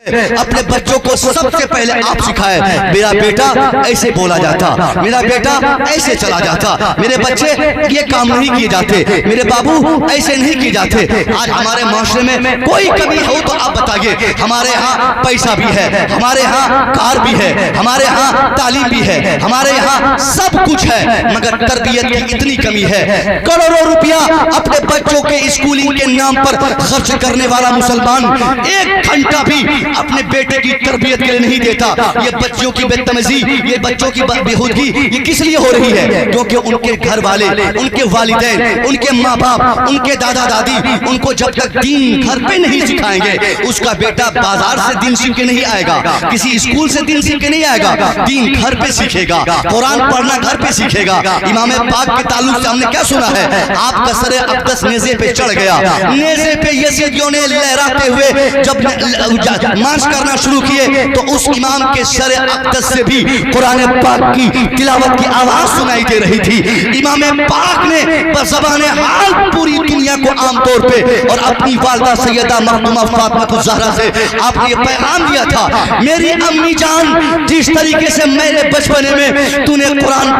अपने बच्चों को सबसे पहले आप सिखाए, मेरा बेटा ऐसे बोला जाता, मेरा बेटा ऐसे चला जाता, मेरे बच्चे ये काम नहीं किए जाते, मेरे बाबू ऐसे नहीं किए जाते। आज हमारे माशरे में कोई कमी हो तो आप बताइए। हमारे यहाँ पैसा भी है, हमारे यहाँ कार भी है, हमारे यहाँ तालीम भी है, हमारे यहाँ सब कुछ है, मगर तरबियत की इतनी कमी है। करोड़ों रुपया अपने बच्चों के स्कूलिंग के नाम पर खर्च करने वाला मुसलमान एक घंटा भी अपने बेटे की तरबियत के लिए नहीं देता। ये बच्चों की बदतमीजी, ये बच्चों की बेहूदगी ये किस लिए हो रही है? क्योंकि उनके घर वाले, उनके वालिदैन, उनके माँ बाप, उनके दादा दादी उनको जब तक दीन घर पे नहीं सिखाएंगे, उसका बेटा बाजार से दीन सीख के नहीं आएगा, किसी स्कूल से दीन सीख के नहीं आएगा, दीन घर पे सीखेगा, कुरान पढ़ना घर पे सीखेगा। इमाम पाक के ताल्लुक से हमने क्या सुना है? आपका सरे अक़दस नेज़े पे चढ़ गया, नेज़े पे यजीदियों ने लहराते हुए जब मार्च करना शुरू किए तो उस इमाम के सरे अक़दस से भी कुरान पाक की तिलावत की आवाज सुनाई दे रही थी। इमाम पाक ने बज़बाने हाल पूरी दुनिया को आम तौर पे और अपनी वालिदा सैयदा मखदूमा फातिमा ज़हरा से आपने ये पैगाम दिया था, मेरी अम्मी जान, जिस तरीके से मेरे बचपने में तूने कुरान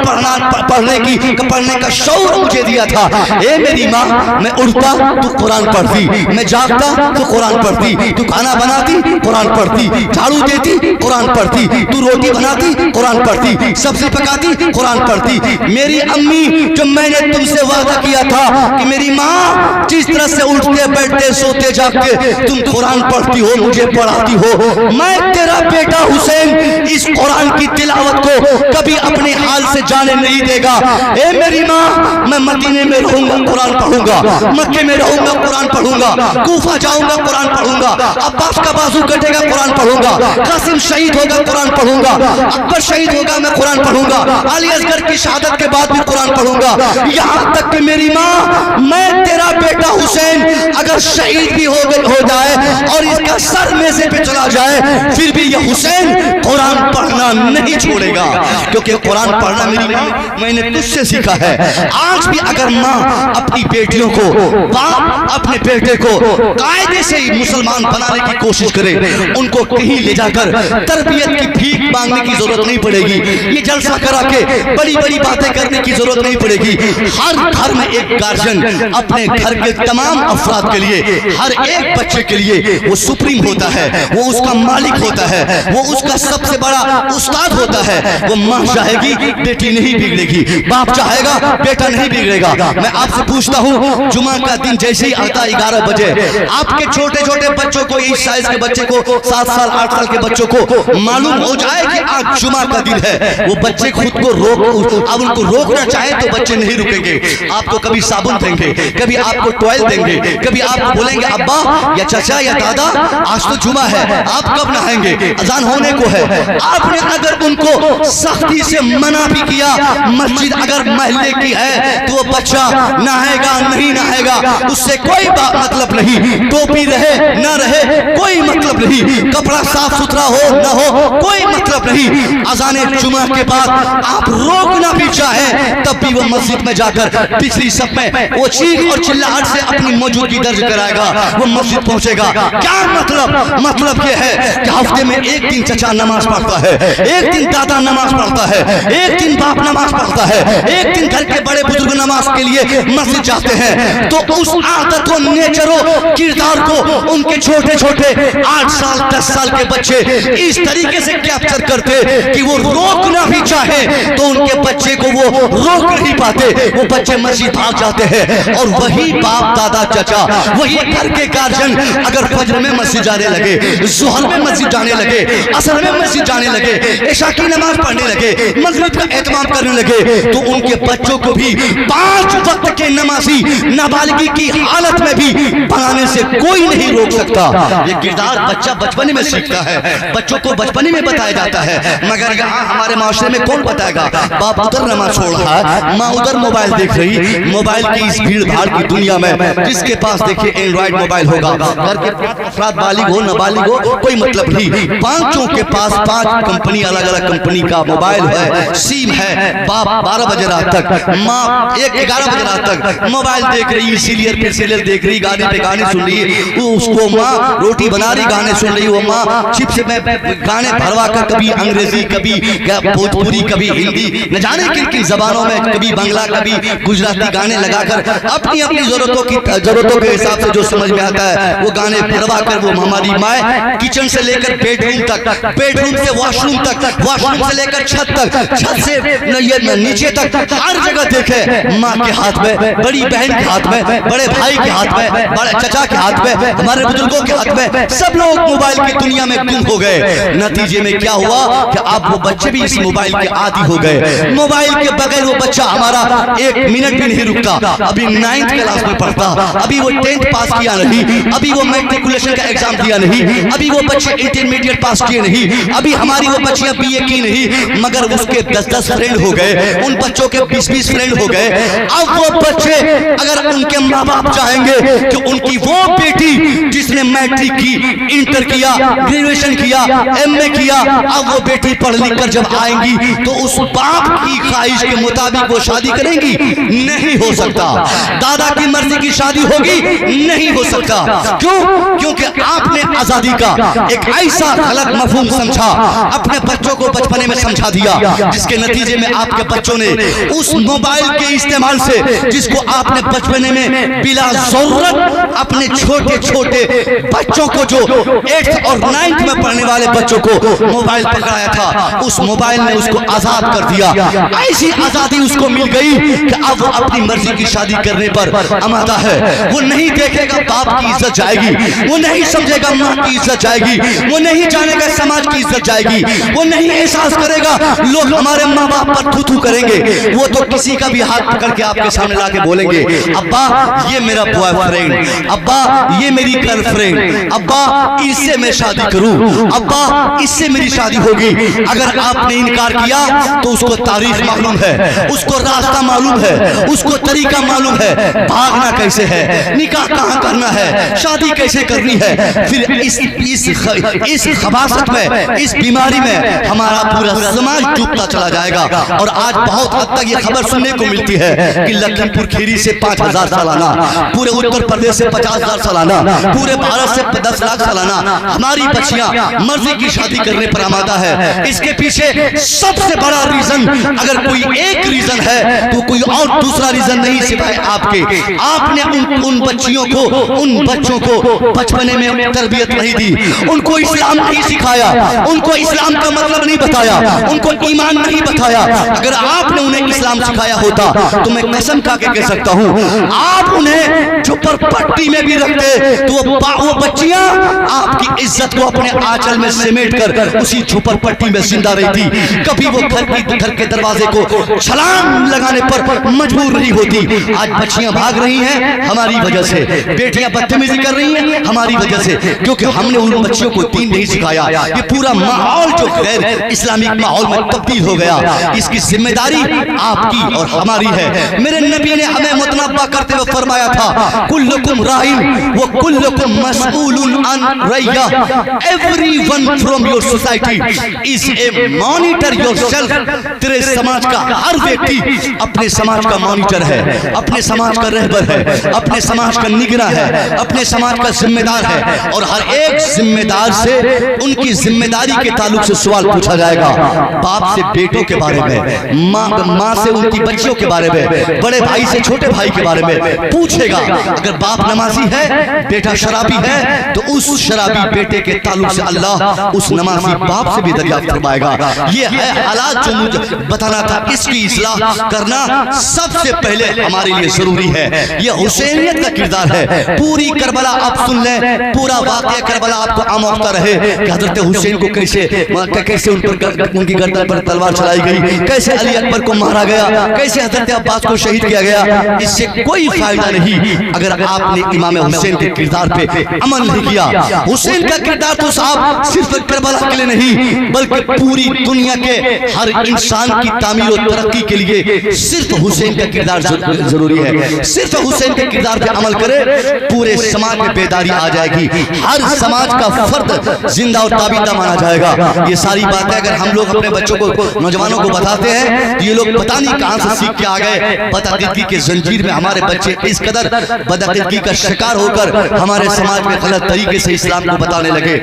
पढ़ने का शौक मुझे दिया था, ए मेरी माँ, मैं उठता तो कुरान पढ़ती, मैं जागता तो कुरान पढ़ती, तू खाना बनाती कुरान पढ़ती, झाड़ू देती कुरान पढ़ती, तू रोटी बनाती कुरान पढ़ती, सब्जी पकाती कुरान पढ़ती। मेरी अम्मी, जो मैंने तुमसे वादा किया था कि मेरी माँ जिस तरह से उठते बैठते सोते जागते तुम कुरान पढ़ती हो, मुझे पढ़ाती हो, मैं तेरा बेटा हुसैन इस कुरान की तिलावत को कभी अपने हाल से जाने नहीं देगा। ए मेरी माँ, मैं मदीने में रहूंगा कुरान पढ़ूंगा, मक्के में रहूंगा कुरान पढ़ूंगा, कूफा जाऊंगा कुरान पढ़ूंगा, अब्बास का बाजू कटेगा कुरान पढ़ूंगा, कासिम शहीद होगा कुरान पढ़ूंगा, अकबर शहीद होगा मैं कुरान पढ़ूंगा, अली असगर की शहादत के बाद भी कुरान पढ़ूंगा, यहाँ तक कि मेरी माँ, मैं तेरा बेटा हुसैन अगर शहीद भी हो जाए और इसका सर नेज़े पे चला जाए, फिर भी ये हुसैन कुरान पढ़ना नहीं छोड़ेगा, क्योंकि कुरान पढ़ना मेरी माँ मैंने तुझसे सीखा है। आज भी अगर माँ अपनी बेटियों को, बाप अपने बेटे को कायदे से मुसलमान बनाने की कोशिश करे, उनको कहीं ले जाकर तरबियत की भीख मांगने की जरूरत नहीं पड़ेगी, ये जलसा करा के बड़ी बड़ी बातें करने की जरूरत नहीं पड़ेगी। हर घर में एक गार्जियन अपने घर के तमाम अफराद के लिए, हर एक बच्चे के लिए वो सुप्रीम होता है, वो उसका मालिक होता है, वो उसका सबसे बड़ा उस्ताद होता है। वो माँ चाहेगी बेटी नहीं बिगड़ेगी, बाप चाहेगा बेटा नहीं बिगड़ेगा। मैं आपसे पूछता हूँ, जुमा का दिन जैसे ही आता 11 बजे, आपके छोटे छोटे बच्चों को, इस साइज के बच्चे को, 7 साल 8 साल के बच्चों को मालूम हो जाए कि आज जुमा का दिन है, वो बच्चे खुद को अब उनको रोकना चाहे तो बच्चे नहीं रुकेंगे। आपको कभी साबुन देंगे, कभी आपको टॉयल देंगे, कभी आपको बोलेंगे अब्बा या चाचा या दादा आज तो जुमा है, आप कब नहाएंगे, अजान होने को है। आपने अगर उनको सख्ती से मना भी किया, मस्जिद अगर महल्ले की है तो वो बच्चा नहाएगा नहीं नहाएगा उससे कोई मतलब नहीं, टोपी रहे न रहे कोई मतलब नहीं, कपड़ा साफ सुथरा हो न हो कोई मतलब नहीं। अजाने जुमा के बाद आप रोकना भी चाहे तब भी वो मस्जिद में जाकर पिछली सब में वो चीख और चिल्लाहट से अपनी मौजूदगी दर्ज कराएगा, वो मस्जिद पहुंचेगा। क्या मतलब ये है कि हफ्ते में एक दिन चचा नमाज पढ़ता है, एक दिन दादा नमाज पढ़ता है, एक दिन बाप नमाज पढ़ता है, एक दिन घर के बड़े बुजुर्ग नमाज के लिए मस्जिद जाते हैं, तो उस आदत को, नेचरो, किरदार को उनके छोटे छोटे 8 साल 10 साल के बच्चे इस तरीके से कैप्चर करते कि वो रोकना भी चाहे तो उनके बच्चे को वो रोक नहीं पाते, वो बच्चे मस्जिद भाग जाते हैं। और वही बाप दादा चाचा, वही घर के गार्जियन अगर फजर में मस्जिद जाने लगे, ज़ुहर में मस्जिद जाने लगे, असर में मस्जिद जाने लगे, इशा की नमाज पढ़ने लगे, मगरिब का एहतमाम करने लगे, तो उनके बच्चों को भी 5 वक्त के नमाजी नाबालिगी की हालत में भी बनाने से कोई नहीं रोक सकता। ये किरदार बच्चा बचपने में सीखता है, बच्चों को बचपने में बताया जाता है, मगर यहाँ हमारे माशरे में कौन बताएगा? बाप उधर नमाज छोड़ रहा है, माँ उधर मोबाइल देख रही, मोबाइल की इस भीड़ भाड़ की दुनिया में जिसके पास देखिए एंड्रॉइड मोबाइल होगा, घर के अफराद बालिग हो नाबालिग हो कोई मतलब नहीं, पांचों के पास 5 कंपनी, अलग अलग कंपनी का मोबाइल है, सिम है। बाप 12 बजे रात तक, माँ 11 बजे रात तक मोबाइल देख रही, सीरियल पे सीरियल देख रही, गाने पे गाने सुन रही, उसको माँ रोटी बना रही, गाने सुन रही हूँ अम्मा, चिप से मैं गाने भरवा कर कभी अंग्रेजी, कभी भोजपुरी, कभी हिंदी, न जाने किन किन जबानों में, कभी बांग्ला, कभी गुजराती गाने लगाकर अपनी अपनी जरूरतों के हिसाब से जो समझ में आता है वो गाने भरवा कर वो हमारी माँ किचन से लेकर बेडरूम तक, बेडरूम से वॉशरूम तक, वॉशरूम से लेकर छत तक, छत से ये नीचे तक, हर जगह देखे माँ के हाथ में, बड़ी बहन के हाथ में, बड़े भाई के हाथ में, बड़े चचा के हाथ में, हमारे बुजुर्गों के हाथ में, सब लोग मोबाइल की दुनिया में गुम हो गए। नतीजे में क्या हुआ कि अब वो बच्चे भी इस मोबाइल के आदी हो गए। मोबाइल के बगैर वो बच्चा हमारा एक मिनट भी नहीं रुकता। अभी 9th क्लास में पढ़ता, अभी वो 10th पास किया नहीं, अभी वो मैट्रिकुलेशन का एग्जाम दिया नहीं, अभी वो बच्चे इंटरमीडिएट पास किए नहीं, अभी हमारी वो बच्चियां बीए की नहीं, मगर उसके 10-10 फ्रेंड हो गए, उन बच्चों के 20-20 फ्रेंड हो गए। अब वो बच्चे अगर उनके माँ बाप चाहेंगे कि उनकी वो बेटी जिसने मैट्रिक की, इंटर किया, ग्रेजुएशन किया, एमए किया, अब वो बेटी पढ़ लिख कर जब आएंगी तो उस बाप की ख्वाहिश के मुताबिक वो शादी करेंगी? नहीं हो सकता। दादा की मर्जी की शादी होगी? नहीं हो सकता। क्यों? क्योंकि आपने आजादी का एक ऐसा गलत मफहूम समझा, अपने बच्चों को बचपने में समझा दिया, जिसके नतीजे में आपके बच्चों ने उस मोबाइल के इस्तेमाल से, जिसको आपने बचपने में बिला जरूरत अपने छोटे छोटे बच्चों को, जो 8th और 9th में पढ़ने वाले बच्चों को मोबाइल पकड़ाया था, उस मोबाइल ने उसको आजाद कर दिया। ऐसी आजादी उसको मिल गई कि अब वो अपनी मर्जी की शादी करने पर आमादा है। वो नहीं देखेगा बाप की इज्जत जाएगी, वो नहीं समझेगा माँ की इज्जत जाएगी, वो नहीं जानेगा समाज की इज्जत जाएगी, वो नहीं एहसास करेगा लोग हमारे माँ बाप पर थू थू करेंगे। वो तो किसी का भी हाथ पकड़ के आपके सामने लाके बोलेंगे, अब्बा ये मेरा बॉयफ्रेंड, अब्बा ये मेरी गर्लफ्रेंड, अब्बा इससे मैं शादी करूं, अब्बा इससे मेरी शादी होगी। अगर आपने इनकार किया तो उसको तारीख मालूम है, उसको रास्ता मालूम है, उसको तरीका मालूम है, भागना कैसे है, निकाह कहाँ करना है, शादी कैसे करनी है। फिर इस खबासत में, इस बीमारी में हमारा पूरा समाज डूबता चला जाएगा। और आज बहुत हद तक ये खबर सुनने को मिलती है कि लखीमपुर खीरी से 5,000 सालाना, पूरे उत्तर प्रदेश से 50,000 सालाना, पूरे भारत से 10 लाख सालाना हमारी बच्चियां मर्जी की शादी करने पर आमादा है। इसके पीछे सबसे बड़ा रीजन, अगर कोई एक रीजन है तो कोई और दूसरा रीजन नहीं सिवाय आपके। आपने उन बच्चियों को, उन बच्चों को बचपने में तरबियत नहीं दी, उनको इस्लाम नहीं सिखाया, उनको इस्लाम का मतलब नहीं बताया, उनको ईमान नहीं बताया। अगर आपने उन्हें इस्लाम सिखाया होता तो मैं कसम खा के कह सकता हूं, आप उन्हें झोपड़पट्टी में भी रखते तो वो बच्चियां आपकी इज्जत को अपने आंचल में समेट कर उसी झोपड़पट्टी में जिंदा रहती। कभी वो घर के दरवाजे को छलांग लगाने पर मजबूर नहीं होती। आज बच्चियां भाग रही हैं हमारी वजह से, बेटियां बदतमीजी कर रही हैं हमारी वजह से, क्योंकि हमने उन बच्चियों को दीन नहीं सिखाया। ये पूरा माहौल जो गैर इस्लामिक माहौल में तब्दील हो गया, इसकी जिम्मेदारी आपकी और हमारी है। मेरे नबी ने हमें मुतनब्बा करते हुए फरमाया था, कुल्लुकुम राइन व कुल्लुकुम मसऊलुन अन रैया। Everyone from your society is A monitor yourself. तेरे समाज का हर व्यक्ति अपने समाज का मॉनिटर है, अपने समाज का रहबर है, अपने समाज का निगरान है, अपने समाज का जिम्मेदार है। और हर एक जिम्मेदार से उनकी जिम्मेदारी के ताल्लुक से सवाल पूछा जाएगा। बाप से बेटों के बारे में, माँ से उनकी बच्चियों के बारे में, बड़े भाई से छोटे भाई के बारे में पूछेगा। अगर बाप नमाजी है, बेटा शराबी है, तो उस शराबी बेटे के ताल्लुक से अल्लाह उस नमाजी बाप से भी दरियाफ्त फरमाएगा। ये है हालात जो मुझे बताना था। इसकी इस्लाह करना सबसे पहले हमारे लिए जरूरी है। ये हुसैनियत का किरदार है। पूरी करबला आप सुन लें, पूरा वाक़या करबला आपको आमोख्ता रहे कि हजरत हुसैन को कैसे उनकी गर्दन पर तलवार चलाई गई, कैसे अली अकबर को मारा गया, कैसे हजरत अब्बास को शहीद किया गया। इससे कोई फायदा नहीं अगर आपने इमाम हुसैन के किरदार पे अमल नहीं किया। हुसैन का किरदार तो साहब सिर्फ करबला के लिए नहीं, बल्कि पूरी दुनिया के हर इंसान की तामीर और तरक्की के लिए सिर्फ हुसैन का किरदार जरूरी है। सिर्फ हुसैन के किरदार पे अमल करे, पूरे समाज में बेदारी आ जाएगी, हर समाज का फर्द जिंदा और ताबीदा माना जाएगा। ये सारी बातें अगर हम लोग अपने बच्चों को, नौजवानों को बताते हैं तो ये लोग पता नहीं कहां से सीख के आ गए। बदअकीदगी के जंजीर में हमारे बच्चे इस कदर बदअकीदगी का शिकार होकर हमारे समाज में गलत तरीके से इस्लाम کو بتانے لگے،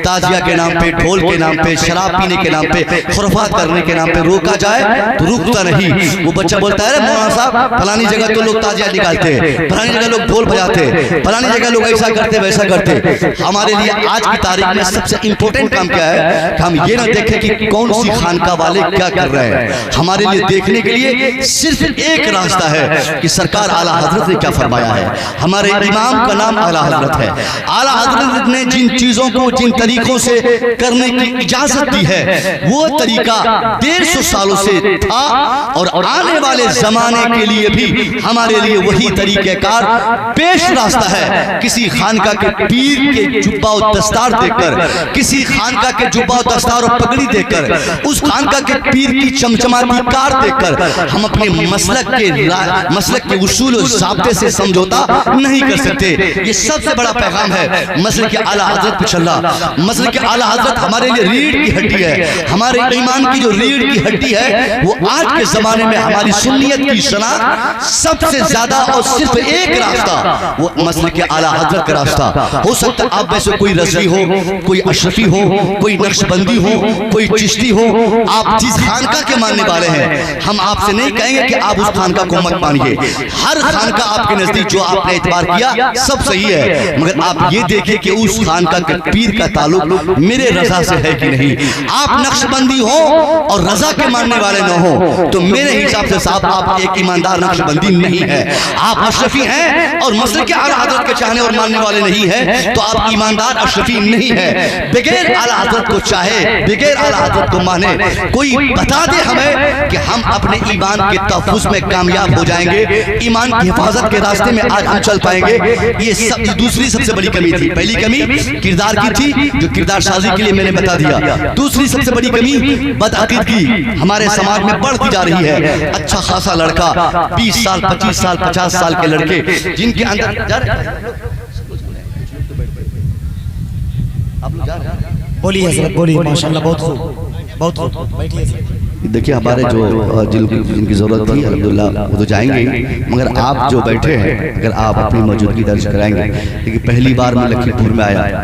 تازیہ کے نام پہ، ڈھول کے نام پہ، شراب پینے کے نام پہ، خرافات کرنے کے نام پہ روکا جائے تو رکتا نہیں۔ وہ بچہ بولتا ہے مولانا صاحب فلانی جگہ تو لوگ تازیہ نکالتے، فلانی جگہ لوگ ڈھول بجاتے، فلانی جگہ لوگ ایسا کرتے ویسا کرتے۔ ہمارے لیے آج کی تاریخ میں سب سے امپورٹنٹ کام کیا ہے کہ ہم یہ نہ دیکھیں کہ کون سی خانقاہ والے کیا کر رہے ہیں۔ ہمارے لیے دیکھنے کے لیے صرف ایک راستہ ہے کہ سرکار اعلیٰ حضرت نے کیا فرمایا ہے۔ ہمارے امام کا نام اعلیٰ حضرت ہے۔ اعلیٰ حضرت نے جن چیزوں کو جن طریقوں سے کرنے کی اجازت دی ہے وہ طریقہ 150 سالوں سے تھا، اور آنے والے زمانے کے لیے بھی ہمارے لیے وہی طریقہ کار پیش راستہ ہے۔ کسی خانقاہ کے پیر کے جبہ و دستار دیکھ کر، کسی خانقاہ کے جبہ و دستار و پگڑی دیکھ کر، اس خانقاہ کے پیر کی چمچماتی کار دیکھ کر ہم اپنے مسلک کے اصول و ضابطے سے سمجھوتا نہیں کر سکتے۔ یہ سب سے بڑا پیغام ہے مسلک اعلیٰ حضرت پہ چل رہا۔ مسلک اعلیٰ حضرت ہمارے لیے ریڑھ کی ہڈی ہے۔ ہمارے ایمان کی جو ریڑھ کی ہڈی ہے وہ آج کے زمانے میں ہماری سنیت کی شناخت سب سے زیادہ اور صرف ایک راستہ وہ مسلک اعلیٰ حضرت کا راستہ۔ ہو سکتا ہے آپ میں سے کوئی رضوی ہو، کوئی اشرفی ہو، کوئی نقشبندی ہو، کوئی چشتی ہو، آپ جس خانقاہ کے ماننے والے ہیں ہم آپ سے نہیں کہیں گے کہ آپ اس خانقاہ کو مت مانیے۔ ہر خانقاہ آپ کے نزدیک جو آپ نے اعتبار کیا سب صحیح ہے، مگر آپ یہ دیکھیں کہ اس خانقاہ کے پیر کا تعلق میرے رضا سے ہے کہ نہیں۔ آپ نقشبندی ہو اور رضا کے ماننے والے نہ ہو تو میرے حساب سے صاحب آپ ایک ایماندار نقشبندی نہیں ہے۔ آپ اشرفی ہیں اور مسلک اعلیٰ حضرت کے چاہنے اور ماننے والے نہیں ہیں تو آپ ایماندار اشرفی نہیں ہے۔ بغیر اعلیٰ حضرت کو چاہے، بغیر اعلیٰ حضرت کو مانے، کوئی بتا دے ہمیں کہ ہم اپنے ایمان کے تحفظ میں کامیاب ہو جائیں گے، ایمان کی حفاظت کے راستے میں آج ہم چل پائیں گے۔ یہ دوسری سب سے بڑی کمی تھی۔ پہلی کمی کردار کی تھی جو کردار سازی کے لیے میں نے بتا دیا۔ دوسری سب سے بڑی کمی بدعقیدگی ہمارے سماج میں بڑھتی جا رہی ہے۔ اچھا خاصا لڑکا 20 سال 25 سال 50 سال کے لڑکے جن کے اندر بولیے حضرت بولیے، ماشاءاللہ بہت خوب بہت خوب، بیٹھیے حضرت۔ دیکھیے ہمارے جو جن کی ضرورت تھی الحمدللہ وہ تو جائیں گے، مگر آپ جو بیٹھے ہیں اگر آپ اپنی موجودگی درج کرائیں گے، لیکن پہلی بار میں لکھنؤ پور میں آیا،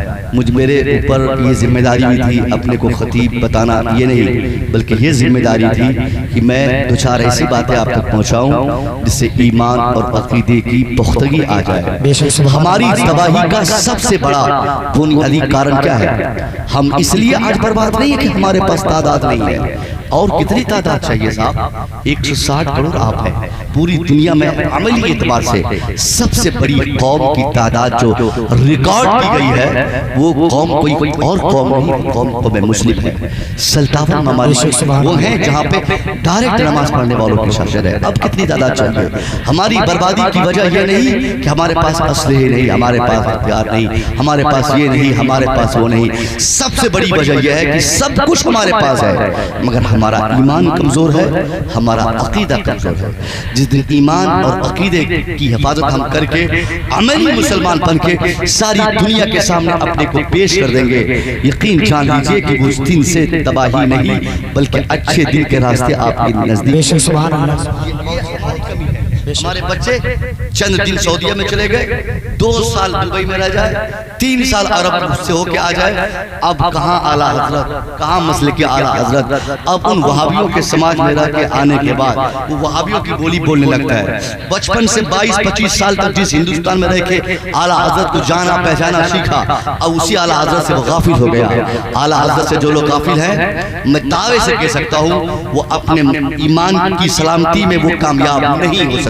میرے اوپر یہ ذمہ داری بھی تھی اپنے کو خطیب بتانا، یہ نہیں بلکہ یہ ذمہ داری تھی کہ میں دو چار ایسی باتیں آپ تک پہنچاؤں جس سے ایمان اور عقیدے کی پختگی آ جائے۔ ہماری تباہی کا سب سے بڑا بنیادی کارن کیا ہے؟ ہم اس لیے آج برباد نہیں ہے کہ ہمارے پاس تعداد نہیں ہے، اور کتنی تعداد چاہیے صاحب؟ 160 کروڑ آپ ہیں۔ پوری دنیا میں عملی اعتبار سے سب سے بڑی قوم کی تعداد جو ریکارڈ کی گئی ہے وہ قوم کوئی اور قوم نہیں، قوم مسلم ہے۔ 57 ممالک وہ ہیں جہاں پہ ڈائریکٹ نماز پڑھنے والوں کی شرط ہے۔ اب کتنی تعداد چاہیے؟ ہماری بربادی کی وجہ یہ نہیں کہ ہمارے پاس اسلحے نہیں، ہمارے پاس ہتھیار نہیں، ہمارے پاس یہ نہیں، ہمارے پاس وہ نہیں۔ سب سے بڑی وجہ یہ ہے کہ سب کچھ ہمارے پاس ہے مگر ہمارا ایمان کمزور ہے، ہمارا عقیدہ کمزور ہے۔ جس دن ایمان اور عقیدے کی حفاظت ہم کر کے عملی مسلمان بن کے ساری دنیا کے سامنے اپنے کو پیش کر دیں گے، یقین جان لیجئے کہ وہ اس دن سے تباہی نہیں بلکہ اچھے دن کے راستے آپ کے نزدیک۔ سبحان اللہ۔ ہمارے بچے چند دن سعودیہ میں چلے گئے، 2 سال دبئی میں رہ جائے، 3 سال عرب سے ہو کے آ جائے، اب کہاں اعلیٰ حضرت، کہاں مسلک اعلیٰ حضرت؟ اب ان وہابیوں کے سماج میں رہ کے آنے کے بعد وہ وہابیوں کی بولی بولنے لگتا ہے۔ بچپن سے 22-25 سال تک جس ہندوستان میں رہ کے اعلیٰ حضرت کو جانا پہچانا سیکھا، اب اسی اعلیٰ حضرت سے وہ غافل ہو گیا۔ اعلیٰ حضرت سے جو لوگ غافل ہیں میں دعوے سے کہہ سکتا ہوں وہ اپنے ایمان کی سلامتی میں وہ کامیاب نہیں ہو سکتا،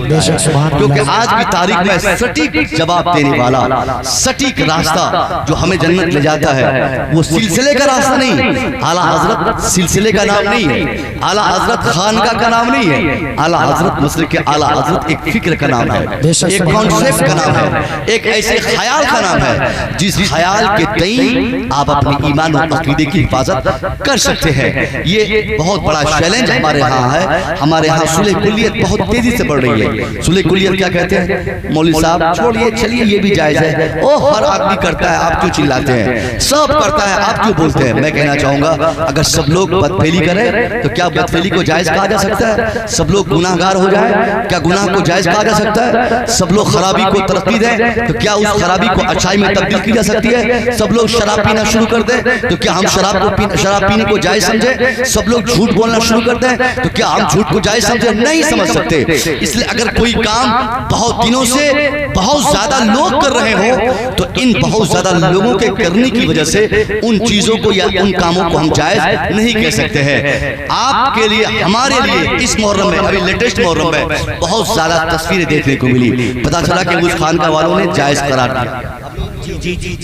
کیونکہ آج کی تاریخ میں سٹیک جواب دینے والا، سٹیک راستہ جو ہمیں جنت لے جاتا ہے وہ سلسلے کا راستہ نہیں۔ اعلیٰ حضرت سلسلے کا نام نہیں ہے، اعلیٰ حضرت خانقاہ کا نام نہیں ہے، اعلیٰ حضرت مسلک اعلیٰ حضرت ایک فکر کا نام ہے، ایک کانسیپٹ کا نام ہے، ایک ایسے خیال کا نام ہے جس خیال کے تئیں آپ اپنے ایمان اور عقیدے کی حفاظت کر سکتے ہیں۔ یہ بہت بڑا چیلنج ہمارے ہاں ہے۔ ہمارے ہاں صلح کلیت بہت تیزی سے بڑھ رہی ہے۔ صلح کلیت کیا کہتے ہیں؟ مولوی صاحب چھوڑیے چلیے یہ بھی جائز ہے. او ہر آدمی کرتا ہے, آپ کیوں چلاتے ہیں؟ سب کرتا ہے, آپ کیوں بولتے ہیں؟ میں کہنا چاہوں گا اگر سب لوگ بدفعلی کریں تو کیا بدفعلی کو جائز کہا جا سکتا ہے؟ سب لوگ گناہ گار ہو جائیں کیا گناہ کو جائز کہا جا سکتا ہے؟ سب لوگ خرابی کو ترقی دیں تو کیا اس خرابی کو اچھائی میں تبدیل کی جا سکتی ہے؟ سب لوگ شراب پینا شروع کر دیں تو کیا ہم شراب پینے کو جائز سمجھیں؟ سب لوگ جھوٹ بولنا شروع کر دیں تو کیا ہم جھوٹ کو جائز سمجھیں؟ نہیں سمجھ سکتے. اس لیے اگر کوئی کام بہت دنوں سے بہت زیادہ لوگ کر رہے ہوں تو ان بہت زیادہ لوگوں کے کرنے کی وجہ سے ان چیزوں کو یا ان کاموں کو ہم جائز نہیں کہہ سکتے ہیں. آپ کے لیے, ہمارے لیے اس محرم میں, ابھی لیٹسٹ محرم میں بہت زیادہ تصویریں دیکھنے کو ملی. پتا چلا کہ اس خانقاہ والوں نے جائز قرار دیا.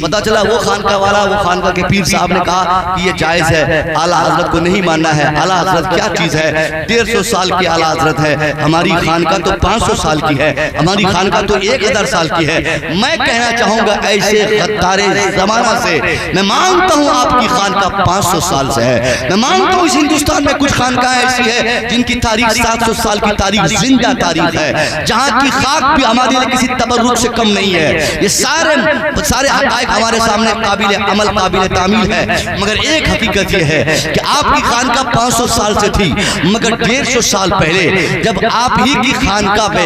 پتا چلا وہ خانقاہ والا, وہ خانقاہ کے پیر صاحب نے کہا کہ یہ جائز ہے, اعلیٰ حضرت کو نہیں ماننا ہے. اعلیٰ حضرت کیا چیز ہے؟ 150 سال کی اعلیٰ حضرت ہے, ہماری خانقاہ تو 500 سال کی ہے, ہماری خانقاہ تو 1000 سال کی ہے. میں کہنا چاہوں گا ایسے غدار زمانہ سے میں مانتا ہوں آپ کی خانقاہ 500 سال سے ہے. میں مانتا ہوں اس ہندوستان میں کچھ خانقاہ ایسی ہے جن کی تاریخ 700 سال کی تاریخ, زندہ تاریخ ہے, جہاں کی خاک بھی ہمارے لیے کسی تبرک سے کم نہیں ہے. یہ سارے حقائق ہمارے سامنے قابل عمل, قابل تعمیل ہے. مگر ایک حقیقت یہ ہے کہ آپ کی خانقاہ 500 سال سے تھی, مگر 150 سال پہلے جب آپ ہی کی خانقاہ پہ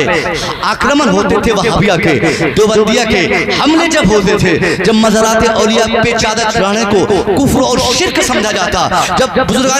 آکرمن ہوتے تھے وہابیہ کے, دیوبندیہ کے حملے جب ہوتے تھے, جب مزارات اولیاء پہ چادر چڑھانے کو کفر اور شرک سمجھا جاتا, جب بزرگان